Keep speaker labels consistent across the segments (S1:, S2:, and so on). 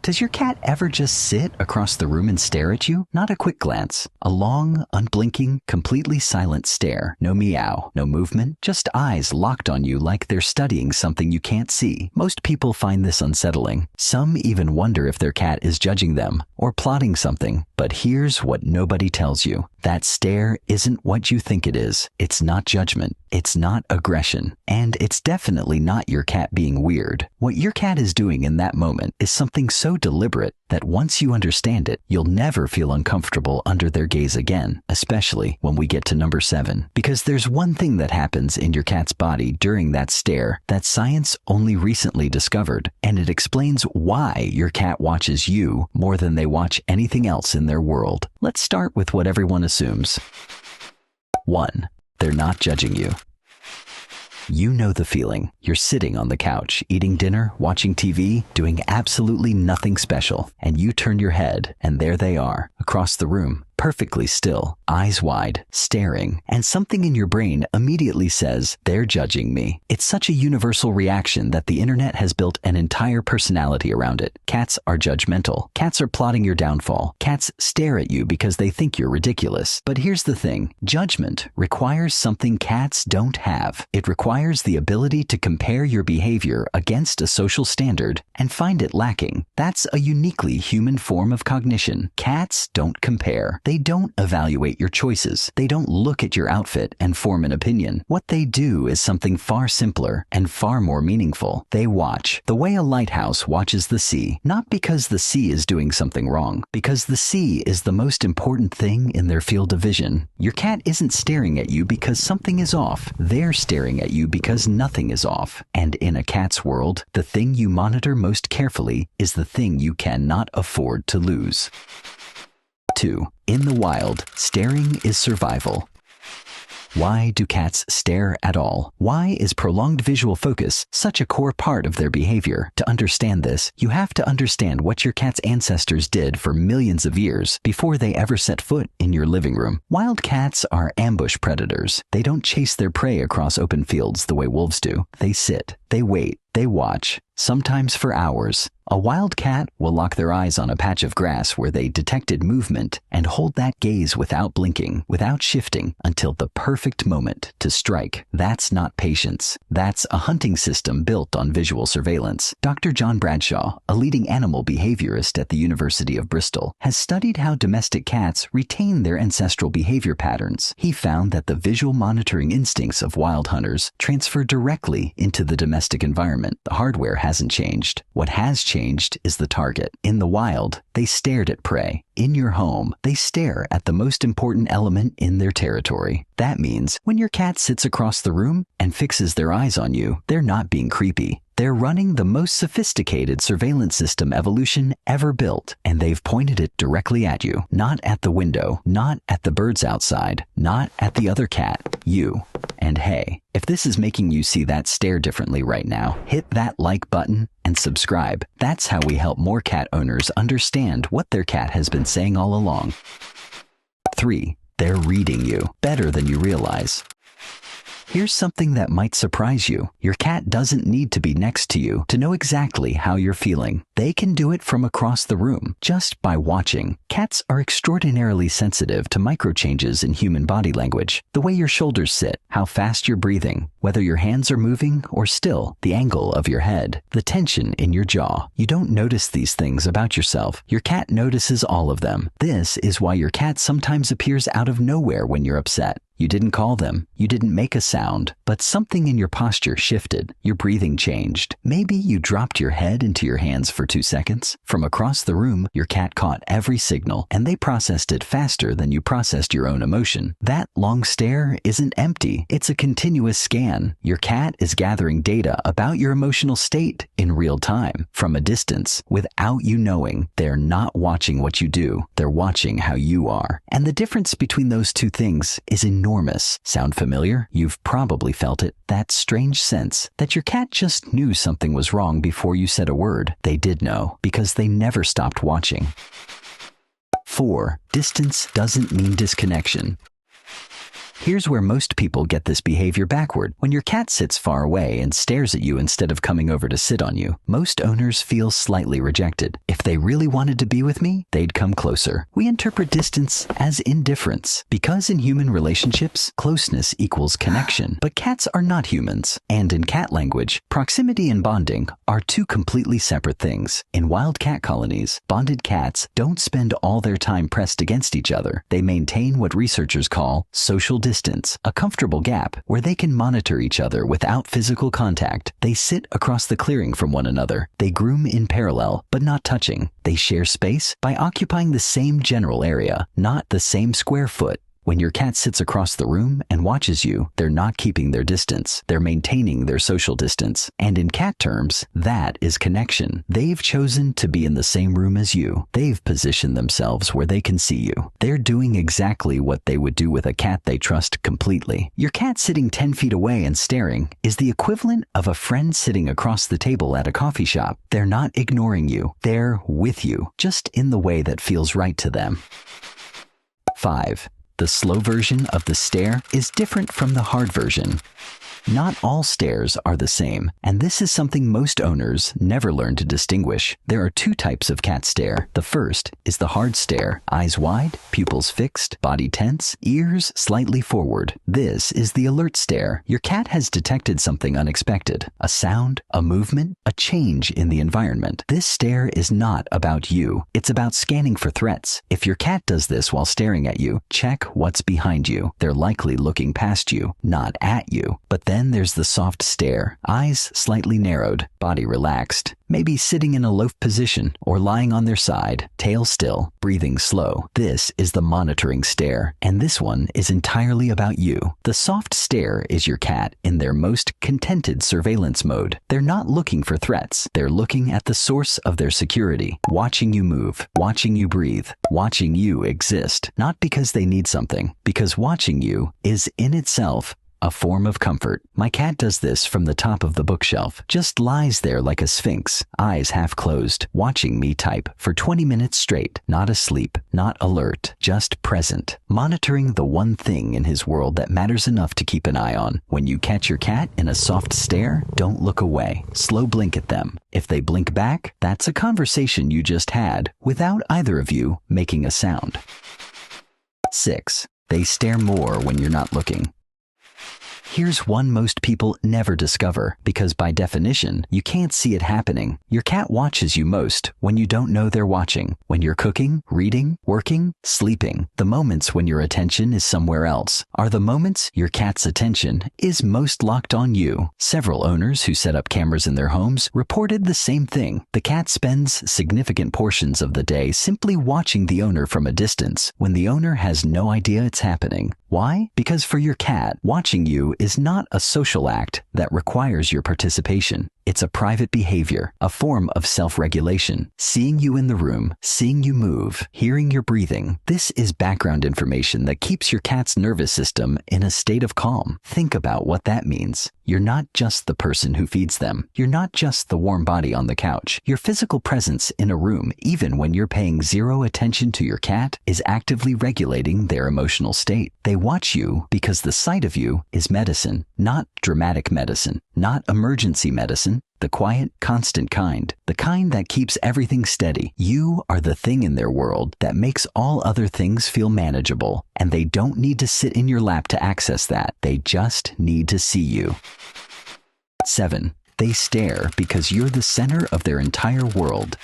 S1: Does your cat ever just sit across the room and stare at you? Not a quick glance. A long, unblinking, completely silent stare. No meow, no movement, just eyes locked on you like they're studying something you can't see. Most people find this unsettling. Some even wonder if their cat is judging them or plotting something. But here's what nobody tells you. That stare isn't what you think it is. It's not judgment. It's not aggression. And it's definitely not your cat being weird. What your cat is doing in that moment is something so deliberate that once you understand it, you'll never feel uncomfortable under their gaze again, especially when we get to number 7. Because there's one thing that happens in your cat's body during that stare that science only recently discovered, and it explains why your cat watches you more than they watch anything else in their world. Let's start with what everyone assumes. 1. They're not judging you. You know the feeling. You're sitting on the couch, eating dinner, watching TV, doing absolutely nothing special, and you turn your head, and there they are, across the room, perfectly still, eyes wide, staring, and something in your brain immediately says, they're judging me. It's such a universal reaction that the internet has built an entire personality around it. Cats are judgmental. Cats are plotting your downfall. Cats stare at you because they think you're ridiculous. But here's the thing. Judgment requires something cats don't have. It requires the ability to compare your behavior against a social standard and find it lacking. That's a uniquely human form of cognition. Cats don't compare. They don't evaluate your choices. They don't look at your outfit and form an opinion. What they do is something far simpler and far more meaningful. They watch, the way a lighthouse watches the sea, not because the sea is doing something wrong, because the sea is the most important thing in their field of vision. Your cat isn't staring at you because something is off. They're staring at you because nothing is off. And in a cat's world, the thing you monitor most carefully is the thing you cannot afford to lose. 2. In the wild, staring is survival. Why do cats stare at all? Why is prolonged visual focus such a core part of their behavior? To understand this, you have to understand what your cat's ancestors did for millions of years before they ever set foot in your living room. Wild cats are ambush predators. They don't chase their prey across open fields the way wolves do. They sit, they wait, they watch, sometimes for hours. A wild cat will lock their eyes on a patch of grass where they detected movement and hold that gaze without blinking, without shifting, until the perfect moment to strike. That's not patience. That's a hunting system built on visual surveillance. Dr. John Bradshaw, a leading animal behaviorist at the University of Bristol, has studied how domestic cats retain their ancestral behavior patterns. He found that the visual monitoring instincts of wild hunters transfer directly into the domestic environment. The hardware hasn't changed. What has changed is the target. In the wild, they stared at prey. In your home, they stare at the most important element in their territory. That means when your cat sits across the room and fixes their eyes on you, they're not being creepy. They're running the most sophisticated surveillance system evolution ever built, and they've pointed it directly at you. Not at the window, not at the birds outside, not at the other cat, you. And hey, if this is making you see that stare differently right now, hit that like button and subscribe. That's how we help more cat owners understand what their cat has been saying all along. 3. They're reading you better than you realize. Here's something that might surprise you. Your cat doesn't need to be next to you to know exactly how you're feeling. They can do it from across the room, just by watching. Cats are extraordinarily sensitive to microchanges in human body language. The way your shoulders sit, how fast you're breathing, whether your hands are moving or still, the angle of your head, the tension in your jaw. You don't notice these things about yourself. Your cat notices all of them. This is why your cat sometimes appears out of nowhere when you're upset. You didn't call them, you didn't make a sound, but something in your posture shifted, your breathing changed. Maybe you dropped your head into your hands for 2 seconds. From across the room, your cat caught every signal, and they processed it faster than you processed your own emotion. That long stare isn't empty, it's a continuous scan. Your cat is gathering data about your emotional state in real time, from a distance, without you knowing. They're not watching what you do, they're watching how you are. And the difference between those two things is enormous. Sound familiar? You've probably felt it. That strange sense that your cat just knew something was wrong before you said a word. They did know, because they never stopped watching. 4. Distance doesn't mean disconnection. Here's where most people get this behavior backward. When your cat sits far away and stares at you instead of coming over to sit on you, most owners feel slightly rejected. If they really wanted to be with me, they'd come closer. We interpret distance as indifference. Because in human relationships, closeness equals connection. But cats are not humans. And in cat language, proximity and bonding are two completely separate things. In wild cat colonies, bonded cats don't spend all their time pressed against each other. They maintain what researchers call social distance, a comfortable gap where they can monitor each other without physical contact. They sit across the clearing from one another. They groom in parallel, but not touching. They share space by occupying the same general area, not the same square foot. When your cat sits across the room and watches you, they're not keeping their distance. They're maintaining their social distance. And in cat terms, that is connection. They've chosen to be in the same room as you. They've positioned themselves where they can see you. They're doing exactly what they would do with a cat they trust completely. Your cat sitting 10 feet away and staring is the equivalent of a friend sitting across the table at a coffee shop. They're not ignoring you. They're with you, just in the way that feels right to them. 5. The slow version of the stare is different from the hard version. Not all stares are the same, and this is something most owners never learn to distinguish. There are two types of cat stare. The first is the hard stare, eyes wide, pupils fixed, body tense, ears slightly forward. This is the alert stare. Your cat has detected something unexpected, a sound, a movement, a change in the environment. This stare is not about you. It's about scanning for threats. If your cat does this while staring at you, check what's behind you. They're likely looking past you, not at you. But then there's the soft stare, eyes slightly narrowed, body relaxed, maybe sitting in a loaf position or lying on their side, tail still, breathing slow. This is the monitoring stare, and this one is entirely about you. The soft stare is your cat in their most contented surveillance mode. They're not looking for threats. They're looking at the source of their security, watching you move, watching you breathe, watching you exist. Not because they need something, because watching you is in itself a form of comfort. My cat does this from the top of the bookshelf, just lies there like a sphinx, eyes half closed, watching me type for 20 minutes straight, not asleep, not alert, just present, monitoring the one thing in his world that matters enough to keep an eye on. When you catch your cat in a soft stare, don't look away. Slow blink at them. If they blink back, that's a conversation you just had without either of you making a sound. 6. They stare more when you're not looking. Here's one most people never discover, because by definition, you can't see it happening. Your cat watches you most when you don't know they're watching. When you're cooking, reading, working, sleeping. The moments when your attention is somewhere else are the moments your cat's attention is most locked on you. Several owners who set up cameras in their homes reported the same thing. The cat spends significant portions of the day simply watching the owner from a distance when the owner has no idea it's happening. Why? Because for your cat, watching you is not a social act that requires your participation. It's a private behavior, a form of self-regulation. Seeing you in the room, seeing you move, hearing your breathing. This is background information that keeps your cat's nervous system in a state of calm. Think about what that means. You're not just the person who feeds them. You're not just the warm body on the couch. Your physical presence in a room, even when you're paying zero attention to your cat, is actively regulating their emotional state. They watch you because the sight of you is medicine, not dramatic medicine, not emergency medicine. The quiet, constant kind. The kind that keeps everything steady. You are the thing in their world that makes all other things feel manageable. And they don't need to sit in your lap to access that. They just need to see you. 7. They stare because you're the center of their entire world.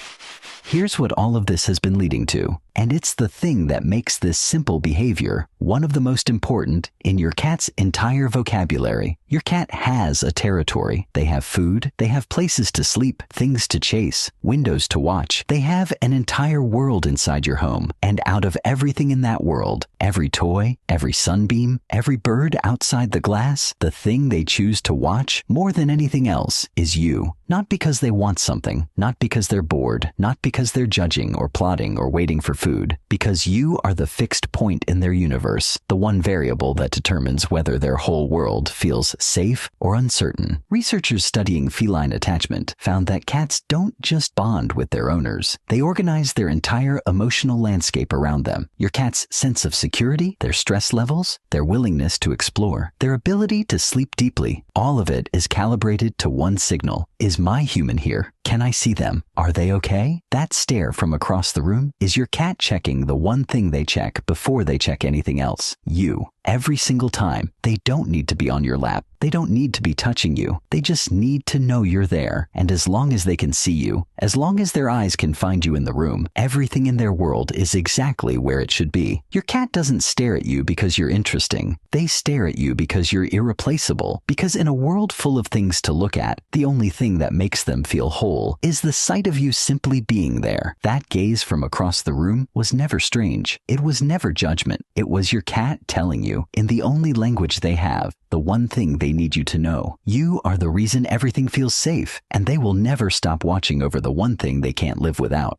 S1: Here's what all of this has been leading to. And it's the thing that makes this simple behavior one of the most important in your cat's entire vocabulary. Your cat has a territory. They have food. They have places to sleep, things to chase, windows to watch. They have an entire world inside your home. And out of everything in that world, every toy, every sunbeam, every bird outside the glass, the thing they choose to watch more than anything else is you. Not because they want something, not because they're bored, not because they're judging or plotting or waiting for food, because you are the fixed point in their universe, the one variable that determines whether their whole world feels safe or uncertain. Researchers studying feline attachment found that cats don't just bond with their owners. They organize their entire emotional landscape around them. Your cat's sense of security, their stress levels, their willingness to explore, their ability to sleep deeply, all of it is calibrated to one signal. Is my human here? Can I see them? Are they okay? That stare from across the room is your cat checking the one thing they check before they check anything else. You. Every single time. They don't need to be on your lap. They don't need to be touching you. They just need to know you're there. And as long as they can see you, as long as their eyes can find you in the room, everything in their world is exactly where it should be. Your cat doesn't stare at you because you're interesting. They stare at you because you're irreplaceable. Because in a world full of things to look at, the only thing that makes them feel whole is the sight of you simply being there. That gaze from across the room was never strange. It was never judgment. It was your cat telling you, in the only language they have, the one thing they need you to know. You are the reason everything feels safe, and they will never stop watching over the one thing they can't live without.